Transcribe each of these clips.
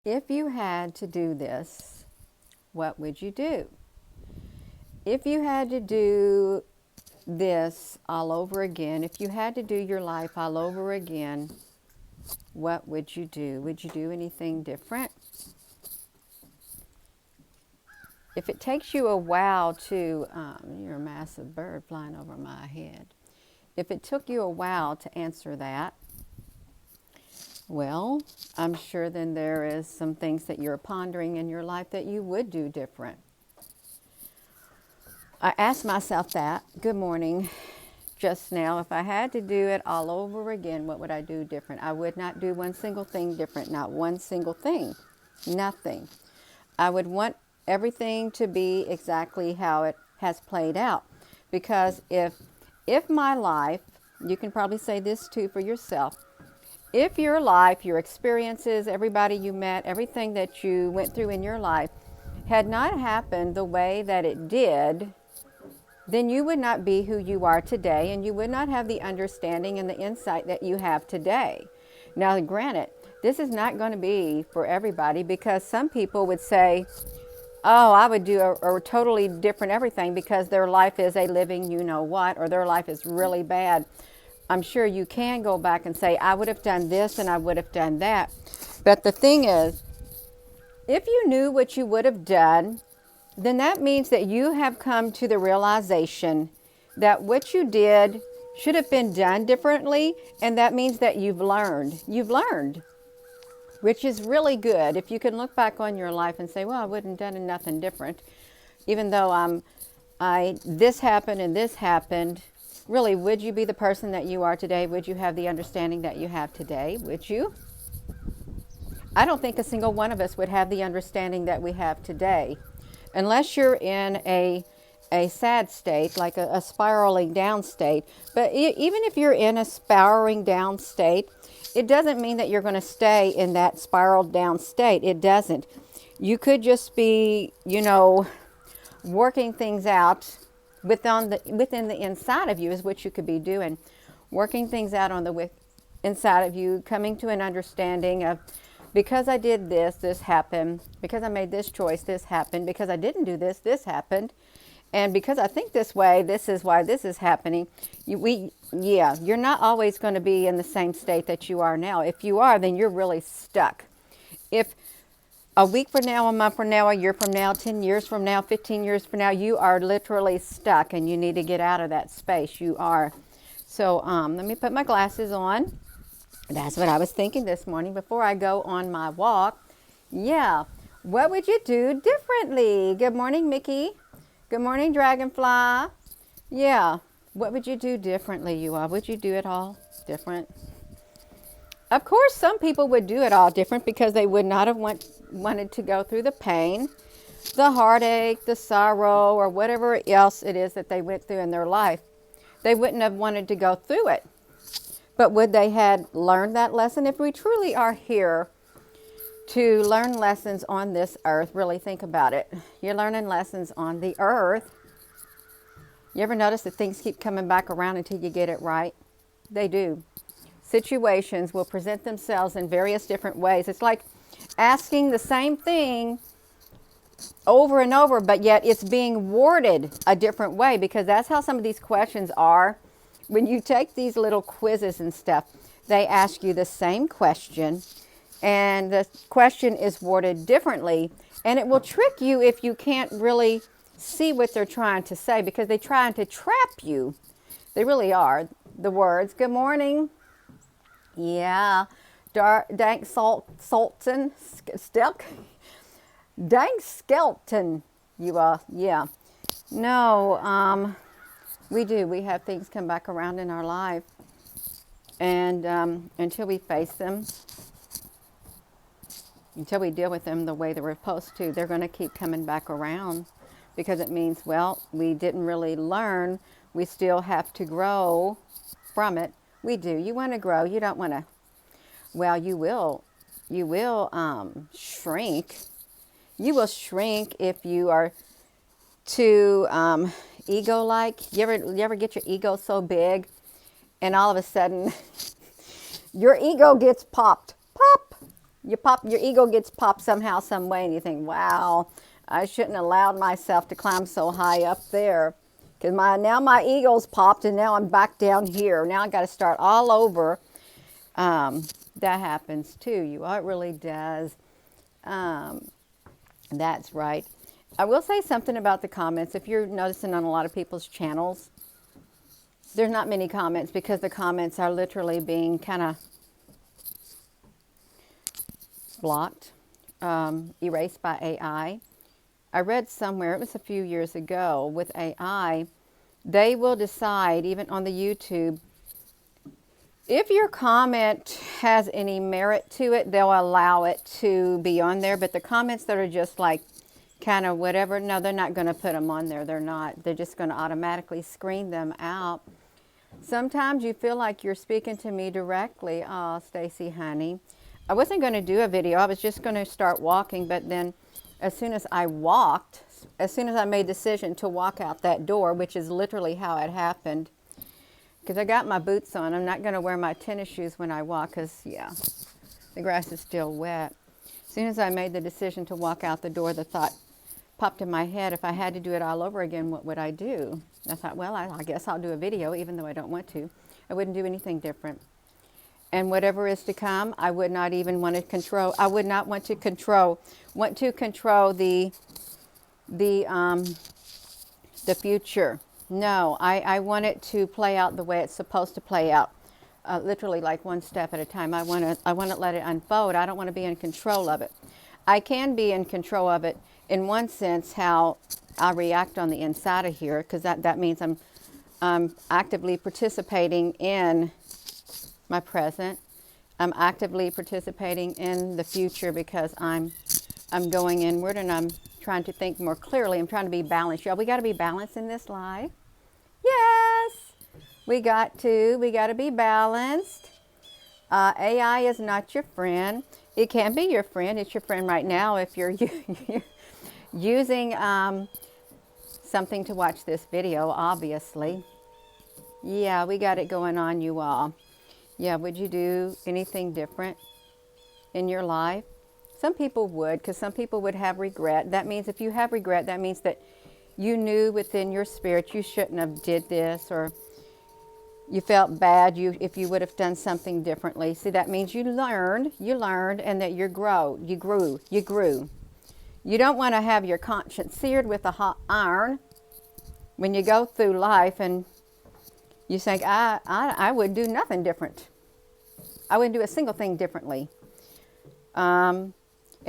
If you had to do this, what would you do? If you had to do this all over again, if you had to do your life all over again, what would you do? Would you do anything different? If it takes you a while to, you're a massive bird flying over my head. If it took you a while to answer that, well, I'm sure then there is some things that you're pondering in your life that you would do different. I asked myself that, good morning, just now. If I had to do it all over again, what would I do different? I would not do one single thing different, not one single thing, nothing. I would want everything to be exactly how it has played out. Because if my life, you can probably say this too for yourself, if your life, your experiences, everybody you met, everything that you went through in your life had not happened the way that it did, then you would not be who you are today, and you would not have the understanding and the insight that you have today. Now, granted, this is not going to be for everybody, because some people would say, oh, I would do a totally different everything because their life is a living you know what, or their life is really bad. I'm sure you can go back and say, I would have done this and I would have done that. But the thing is, if you knew what you would have done, then that means that you have come to the realization that what you did should have been done differently. And that means that you've learned. You've learned, which is really good. If you can look back on your life and say, well, I wouldn't have done nothing different, even though this happened and this happened. Really, would you be the person that you are today? Would you have the understanding that you have today? Would you? I don't think a single one of us would have the understanding that we have today, unless you're in a sad state, like a spiraling down state. But even if you're in a spiraling down state, it doesn't mean that you're going to stay in that spiraled down state. It doesn't. You could just be, working things out within the inside of you is what you could be doing. Working things out on the inside of you, coming to an understanding of, because I did this, this happened. Because I made this choice, this happened. Because I didn't do this, this happened. And because I think this way, this is why this is happening. You're not always going to be in the same state that you are now. If you are, then you're really stuck. If a week from now, a month from now, a year from now, 10 years from now, 15 years from now, you are literally stuck and you need to get out of that space. You are. So let me put my glasses on. That's what I was thinking this morning before I go on my walk. Yeah. What would you do differently? Good morning, Mickey. Good morning, Dragonfly. Yeah. What would you do differently, you all? Would you do it all different? Of course, some people would do it all different because they would not have wanted to go through the pain, the heartache, the sorrow, or whatever else it is that they went through in their life. They wouldn't have wanted to go through it. But would they had learned that lesson? If we truly are here to learn lessons on this earth, really think about it. You're learning lessons on the earth. You ever notice that things keep coming back around until you get it right? They do. Situations will present themselves in various different ways. It's like asking the same thing over and over, but yet it's being worded a different way, because that's how some of these questions are. When you take these little quizzes and stuff, they ask you the same question, and the question is worded differently, and it will trick you if you can't really see what they're trying to say, because they're trying to trap you. They really are. The words, good morning. Yeah. Dank Sultan. Stelk. Dank Skelton. You are. Yeah. No. We do. We have things come back around in our life. And until we face them, until we deal with them the way that we're supposed to, they're going to keep coming back around, because it means, well, we didn't really learn. We still have to grow from it. We do. You want to grow. You don't want to, well, you will shrink. You will shrink if you are too ego-like. You ever get your ego so big and all of a sudden your ego gets popped. Pop. Your ego gets popped somehow, some way, and you think, wow, I shouldn't have allowed myself to climb so high up there. Because now my ego's popped and now I'm back down here. Now I got to start all over. That happens too. It really does. That's right. I will say something about the comments. If you're noticing on a lot of people's channels, there's not many comments because the comments are literally being kind of blocked, erased by AI. I read somewhere, it was a few years ago, with AI, they will decide, even on the YouTube, if your comment has any merit to it, they'll allow it to be on there. But the comments that are just like kind of whatever, no, they're not going to put them on there. They're not. They're just going to automatically screen them out. Sometimes you feel like you're speaking to me directly. Oh, Stacy, honey. I wasn't going to do a video. I was just going to start walking. But then as soon as I walked, as soon as I made the decision to walk out that door, which is literally how it happened, because I got my boots on. I'm not going to wear my tennis shoes when I walk because, yeah, the grass is still wet. As soon as I made the decision to walk out the door, the thought popped in my head, if I had to do it all over again, what would I do? I thought, well, I guess I'll do a video, even though I don't want to. I wouldn't do anything different. And whatever is to come, I would not even want to control. I would not want to control the future. No, I want it to play out the way it's supposed to play out, literally like one step at a time. I want to let it unfold. I don't want to be in control of it. I can be in control of it in one sense, how I react on the inside of here, because that means I'm actively participating in my present. I'm actively participating in the future because I'm going inward and I'm trying to think more clearly. I'm trying to be balanced. Y'all, we got to be balanced in this life. Yes, we got to be balanced. AI is not your friend. It can be your friend. It's your friend right now if you're using something to watch this video, obviously. Yeah, we got it going on, you all. Yeah, would you do anything different in your life? Some people would, because some people would have regret. That means if you have regret, that means that you knew within your spirit you shouldn't have did this, or you felt bad if you would have done something differently. See, that means you learned, and that you grew. You don't want to have your conscience seared with a hot iron when you go through life and you think, I would do nothing different. I wouldn't do a single thing differently. And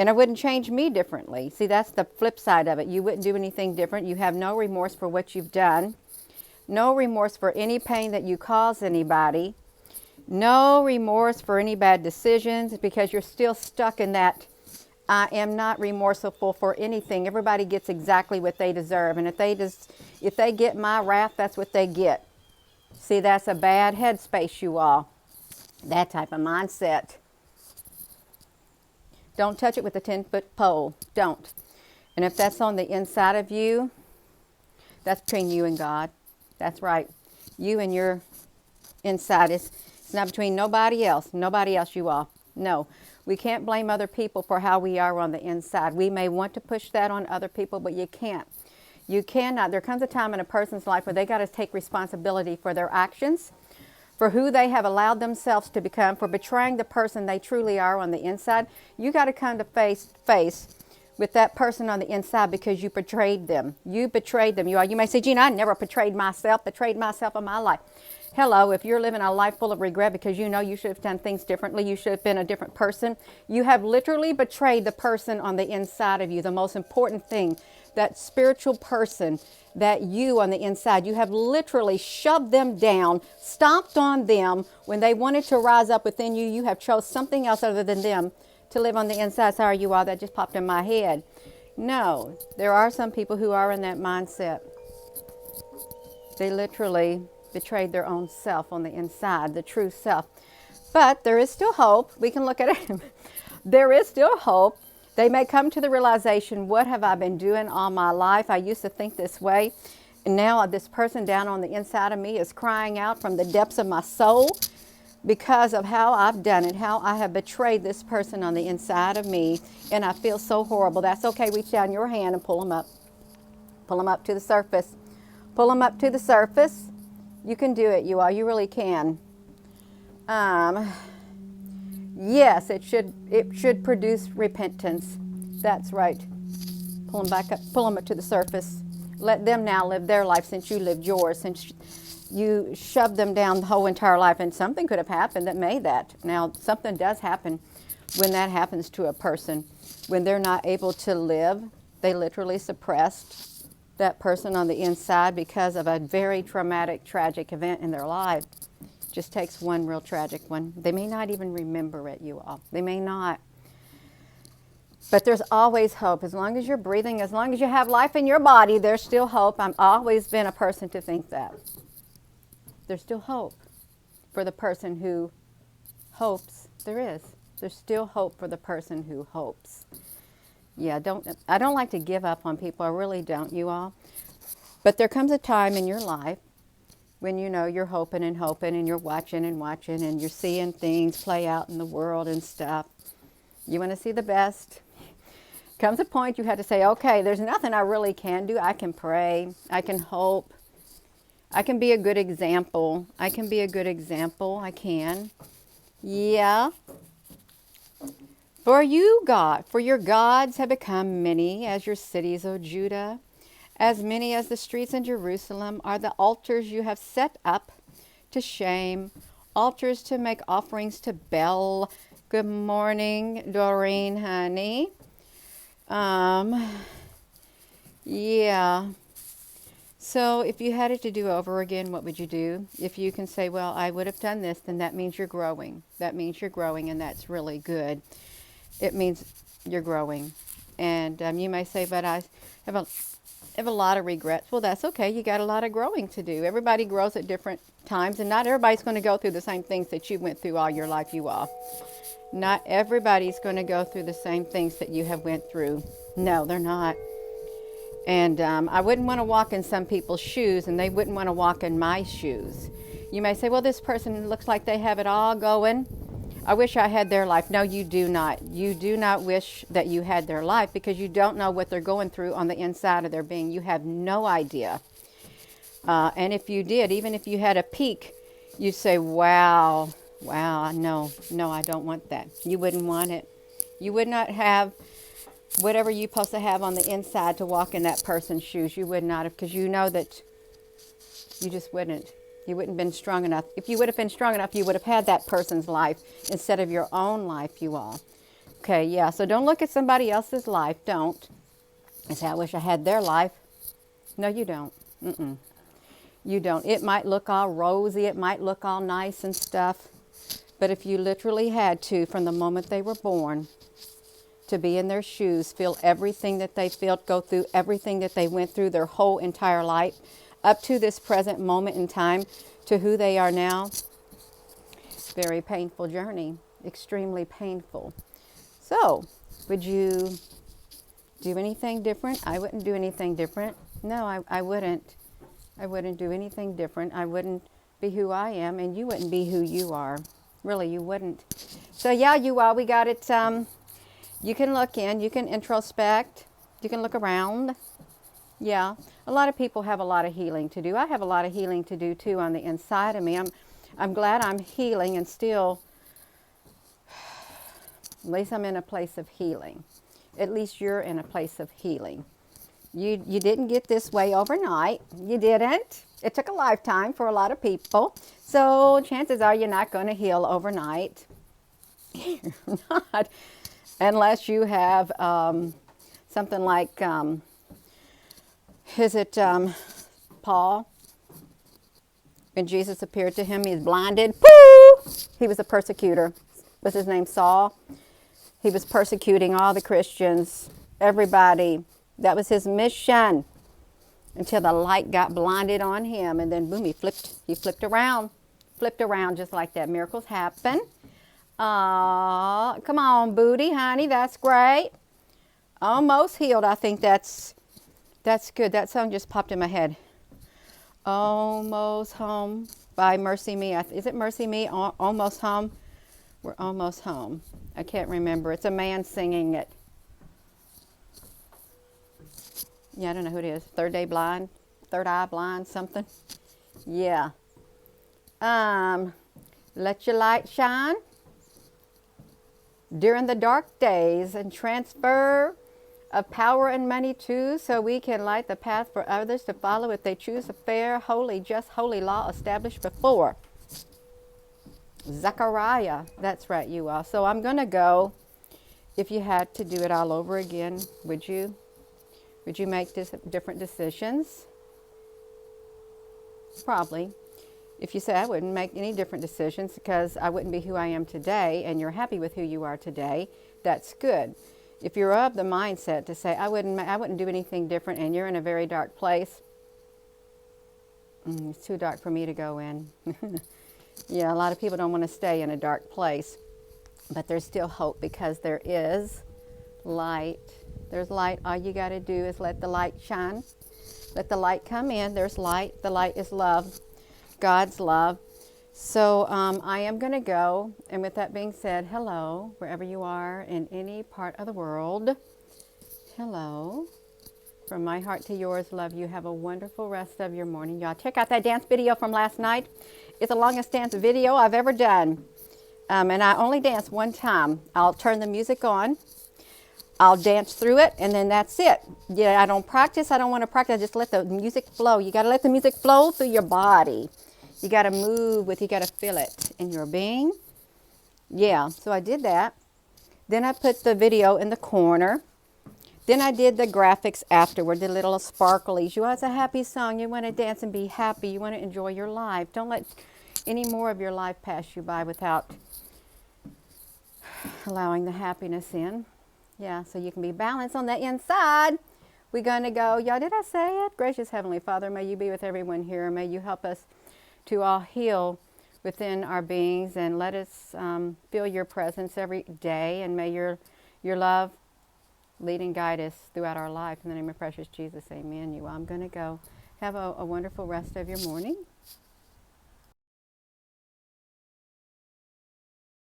I wouldn't change me differently. See, that's the flip side of it. You wouldn't do anything different. You have no remorse for what you've done. No remorse for any pain that you cause anybody. No remorse for any bad decisions, because you're still stuck in that I am not remorseful for anything. Everybody gets exactly what they deserve. And if they get my wrath, that's what they get. See, that's a bad headspace, you all. That type of mindset. Don't touch it with a 10-foot pole. Don't. And if that's on the inside of you, that's between you and God. That's right. You and your inside. It's not between nobody else. Nobody else, you all. No. We can't blame other people for how we are on the inside. We may want to push that on other people, but you can't. You cannot. There comes a time in a person's life where they got to take responsibility for their actions, for who they have allowed themselves to become, for betraying the person they truly are on the inside. You got to come to face with that person on the inside because you betrayed them. You betrayed them. You may say, Gina, I never betrayed myself in my life. Hello, if you're living a life full of regret because you know you should have done things differently, you should have been a different person, you have literally betrayed the person on the inside of you. The most important thing, that spiritual person, that you on the inside, you have literally shoved them down, stomped on them when they wanted to rise up within you. You have chose something else other than them to live on the inside. Sorry, you all, that just popped in my head. No, there are some people who are in that mindset. They literally betrayed their own self on the inside, the true self. But there is still hope. We can look at it. There is still hope. They may come to the realization, what have I been doing all my life? I used to think this way. And now this person down on the inside of me is crying out from the depths of my soul. because of how I've done it, how I have betrayed this person on the inside of me, and I feel so horrible. That's okay. Reach down your hand and pull them up. Pull them up to the surface. Pull them up to the surface. You can do it, you all. You really can. Yes, it should produce repentance. That's right. Pull them back up. Pull them up to the surface. Let them now live their life since you lived yours. Since you shoved them down the whole entire life, and something could have happened that made that. Now, something does happen when that happens to a person. When they're not able to live, they literally suppressed that person on the inside because of a very traumatic, tragic event in their life. Just takes one real tragic one. They may not even remember it, you all. They may not. But there's always hope. As long as you're breathing, as long as you have life in your body, there's still hope. I've always been a person to think that. There's still hope for the person who hopes. There is. There's still hope for the person who hopes. Yeah, I don't like to give up on people. I really don't, you all. But there comes a time in your life when you know you're hoping and hoping and you're watching and you're seeing things play out in the world and stuff. You want to see the best. Comes a point you have to say, okay, there's nothing I really can do. I can pray. I can hope. I can be a good example. I can be a good example. I can. Yeah. For you, God, for your gods have become many as your cities, O Judah. As many as the streets in Jerusalem are the altars you have set up to shame, altars to make offerings to Bel. Good morning, Doreen, honey. Yeah. So if you had it to do over again, what would you do? If you can say, well, I would have done this, then that means you're growing. That means you're growing, and that's really good. It means you're growing. And you may say, but I have a lot of regrets. Well, that's okay. You got a lot of growing to do. Everybody grows at different times, and not everybody's going to go through the same things that you went through all your life, you all. Not everybody's going to go through the same things that you have went through. No, they're not. And I wouldn't want to walk in some people's shoes, and they wouldn't want to walk in my shoes. You may say, well, this person looks like they have it all going. I wish I had their life. No, you do not. You do not wish that you had their life because you don't know what they're going through on the inside of their being. You have no idea. And if you did, even if you had a peek, you'd say, wow, no, I don't want that. You wouldn't want it. You would not have whatever you're supposed to have on the inside to walk in that person's shoes. You would not have, because you know that you just wouldn't. You wouldn't have been strong enough. If you would have been strong enough, you would have had that person's life instead of your own life, you all. Okay, yeah, so don't look at somebody else's life. Don't. And say, I wish I had their life. No, you don't. You don't. It might look all rosy. It might look all nice and stuff. But if you literally had to, from the moment they were born, to be in their shoes, feel everything that they felt, go through everything that they went through their whole entire life, up to this present moment in time, to who they are now. Very painful journey, extremely painful. So, would you do anything different? I wouldn't do anything different. No, I wouldn't. I wouldn't do anything different. I wouldn't be who I am, and you wouldn't be who you are. Really, you wouldn't. So, yeah, you all, we got it. You can look in, you can introspect, you can look around. Yeah, a lot of people have a lot of healing to do. I have a lot of healing to do too on the inside of me. I'm glad I'm healing, and still, at least I'm in a place of healing. At least you're in a place of healing. You didn't get this way overnight. You didn't. It took a lifetime for a lot of people. So chances are you're not going to heal overnight. You're not. Unless you have something like, Paul? When Jesus appeared to him, he's blinded. Woo! He was a persecutor. Was his name Saul? He was persecuting all the Christians, everybody. That was his mission until the light got blinded on him. And then boom, he flipped around just like that. Miracles happen. Come on, booty, honey, that's great. Almost healed. I think that's good. That song just popped in my head. Almost home, by Mercy Me. Is it Mercy Me? Almost Home? We're almost home. I can't remember. It's a man singing it. Yeah, I don't know who it is. Third Eye Blind, something. Yeah. Let your light shine during the dark days, and transfer of power and money too, so we can light the path for others to follow if they choose a fair, holy, just, holy law established before. Zechariah. That's right, you all. So I'm going to go. If you had to do it all over again, would you? Would you make different decisions? Probably. If you say, I wouldn't make any different decisions because I wouldn't be who I am today, and you're happy with who you are today, that's good. If you're of the mindset to say, I wouldn't do anything different, and you're in a very dark place, it's too dark for me to go in. Yeah, a lot of people don't want to stay in a dark place, but there's still hope because there is light. There's light. All you got to do is let the light shine. Let the light come in. There's light. The light is love, God's love. So I am going to go. And with that being said, hello, wherever you are in any part of the world. Hello. From my heart to yours, love you. Have a wonderful rest of your morning. Y'all check out that dance video from last night. It's the longest dance video I've ever done. And I only dance one time. I'll turn the music on. I'll dance through it, and then that's it. Yeah, I don't practice. I don't want to practice. I just let the music flow. You got to let the music flow through your body. You got to move with, you got to feel it in your being. Yeah, so I did that. Then I put the video in the corner. Then I did the graphics afterward, the little sparklies. You want it's a happy song. You want to dance and be happy. You want to enjoy your life. Don't let any more of your life pass you by without allowing the happiness in. Yeah, so you can be balanced on the inside. We're going to go, y'all, did I say it? Gracious Heavenly Father, may you be with everyone here. May you help us to all heal within our beings, and let us feel your presence every day, and may your love lead and guide us throughout our life. In the name of precious Jesus, amen. You all, I'm going to go. Have a wonderful rest of your morning.